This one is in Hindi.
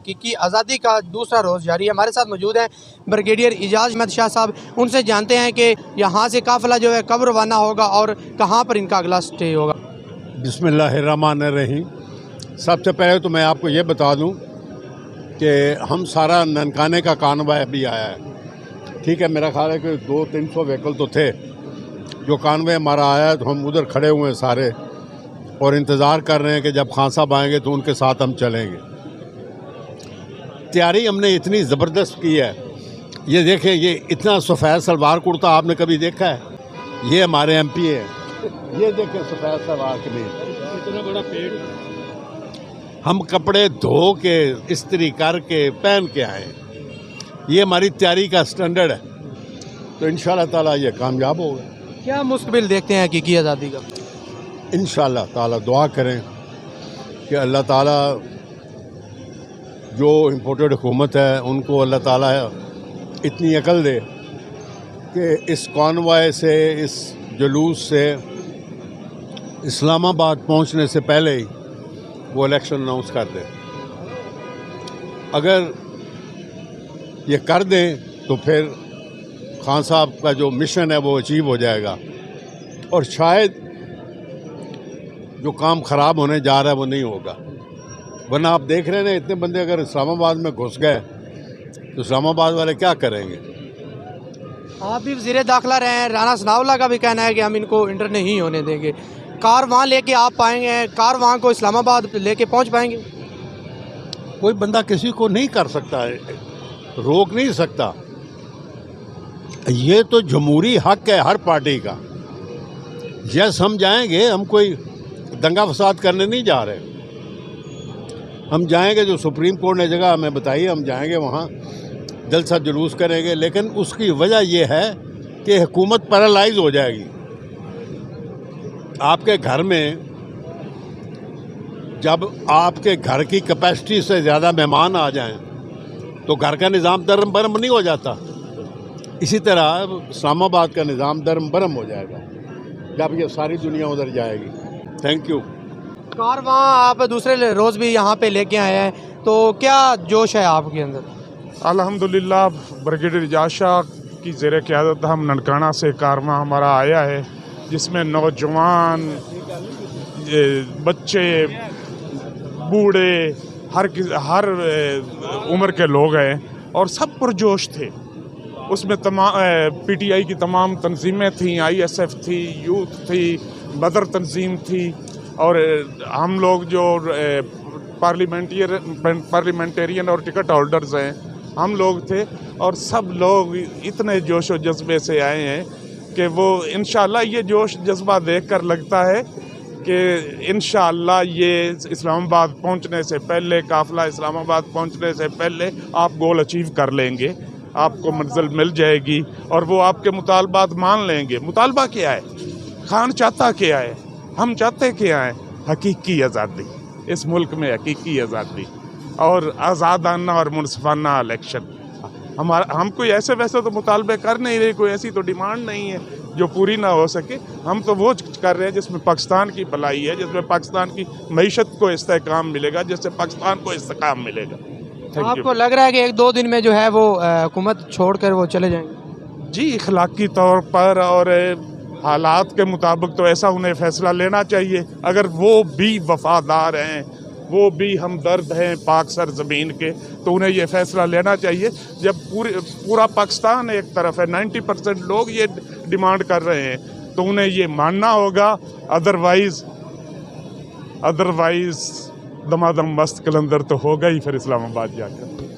की आज़ादी का दूसरा रोज़ जारी है। हमारे साथ मौजूद हैं ब्रिगेडियर इजाज़ अहमद शाह साहब। उनसे जानते हैं कि यहाँ से काफ़िला जो है कब रवाना होगा और कहाँ पर इनका अगला स्टे होगा। बिस्मिल्लाहिर्रहमानिर्रहीम। सबसे पहले तो मैं आपको ये बता दूं कि हम सारा ननकाने का कानवाय भी आया है। ठीक है, मेरा ख्याल है कि 200-300 व्हीकल तो थे जो कानवाय हमारा आया है, तो हम उधर खड़े हुए हैं सारे और इंतज़ार कर रहे हैं कि जब खान साहब आएंगे तो उनके साथ हम चलेंगे। तैयारी हमने इतनी ज़बरदस्त की है, ये देखें, ये इतना सफ़ेद सलवार कुर्ता आपने कभी देखा है? ये हमारे एमपी है, ये देखें सफ़ेद सलवार कमीज, इतना बड़ा पेट। हम कपड़े धो के इस्त्री करके पहन के आए। ये हमारी तैयारी का स्टैंडर्ड है, तो इंशाल्लाह ताला ये कामयाब होगा। क्या मुस्तकबिल देखते हैं हकीकी आज़ादी का? इंशाल्लाह ताला दुआ करें कि अल्लाह ताला जो इम्पोर्टेड हुकूमत है उनको अल्लाह ताला इतनी अकल दे कि इस कॉन्वॉय से, इस जुलूस से इस्लामाबाद पहुंचने से पहले ही वो इलेक्शन अनाउंस कर दें। अगर ये कर दें तो फिर खान साहब का जो मिशन है वो अचीव हो जाएगा और शायद जो काम ख़राब होने जा रहा है वो नहीं होगा। वरना आप देख रहे हैं ना, इतने बंदे अगर इस्लामाबाद में घुस गए तो इस्लामाबाद वाले क्या करेंगे? आप भी वज़ीर दाखिला रहे हैं, राना सनाउल्लाह का भी कहना है कि हम इनको इंटर नहीं होने देंगे। कार वहाँ लेके आप पाएंगे, कार वहाँ को इस्लामाबाद लेके पहुँच पाएंगे? कोई बंदा किसी को नहीं कर सकता है, रोक नहीं सकता। ये तो जमहूरी हक है हर पार्टी का। यस, हम जाएंगे, हम कोई दंगा फसाद करने नहीं जा रहे। हम जाएंगे, जो सुप्रीम कोर्ट ने जगह हमें बताई, हम जाएंगे वहाँ, जलसा जुलूस करेंगे, लेकिन उसकी वजह यह है कि हुकूमत पैरालाइज हो जाएगी। आपके घर में जब आपके घर की कैपेसिटी से ज़्यादा मेहमान आ जाएं तो घर का निज़ाम दरम बरम नहीं हो जाता। इसी तरह इस्लामाबाद का निज़ाम दरम बरम हो जाएगा जब ये सारी दुनिया उधर जाएगी। Thank you. कार वहाँ आप दूसरे रोज़ भी यहाँ पे लेके आए हैं, तो क्या जोश है आपके अंदर? अल्हम्दुलिल्लाह, ब्रिगेडियर इजाज़ शाह की ज़ेर क़यादत हम ननकाना से कारवां हमारा आया है, जिसमें नौजवान, बच्चे, बूढ़े, हर उम्र के लोग हैं और सब पुरजोश थे। उसमें तमाम पीटीआई की तमाम तंजीमें थीं, आईएसएफ थी, यूथ थी, बदर तंजीम थी और हम लोग जो पार्लियामेंटेरियन और टिकट होल्डर्स हैं, हम लोग थे और सब लोग इतने जोश व जज्बे से आए हैं कि वो इंशाल्लाह ये जोश जज्बा देखकर लगता है कि इंशाल्लाह ये इस्लामाबाद पहुंचने से पहले, काफ़िला इस्लामाबाद पहुंचने से पहले आप गोल अचीव कर लेंगे, आपको मंजिल मिल जाएगी और वो आपके मुतालबात मान लेंगे। मुतालबा क्या है? खान चाहता क्या है? हम चाहते क्या है? हकीकी आज़ादी, इस मुल्क में हकीकी आज़ादी और आज़ादाना और मुनसिफाना इलेक्शन। हम कोई ऐसे वैसे तो मुतालबे कर नहीं रहे, कोई ऐसी तो डिमांड नहीं है जो पूरी ना हो सके। हम तो वो कर रहे हैं जिसमें पाकिस्तान की भलाई है, जिसमें पाकिस्तान की मईशत को इस्तेहकाम मिलेगा, जिससे पाकिस्तान को इस्तेहकाम मिलेगा। आपको लग रहा है कि 1-2 दिन में जो है वो हुकूमत छोड़कर वो चले जाएंगे? जी, इखलाकी तौर पर और हालात के मुताबिक तो ऐसा उन्हें फ़ैसला लेना चाहिए। अगर वो भी वफ़ादार हैं, वो भी हमदर्द हैं पाक सरज़मीन के, तो उन्हें ये फ़ैसला लेना चाहिए। जब पूरा पाकिस्तान एक तरफ है, 90% लोग ये डिमांड कर रहे हैं, तो उन्हें ये मानना होगा। अदरवाइज़ दमादम मस्त कलंदर तो होगा ही फिर इस्लामाबाद जाकर।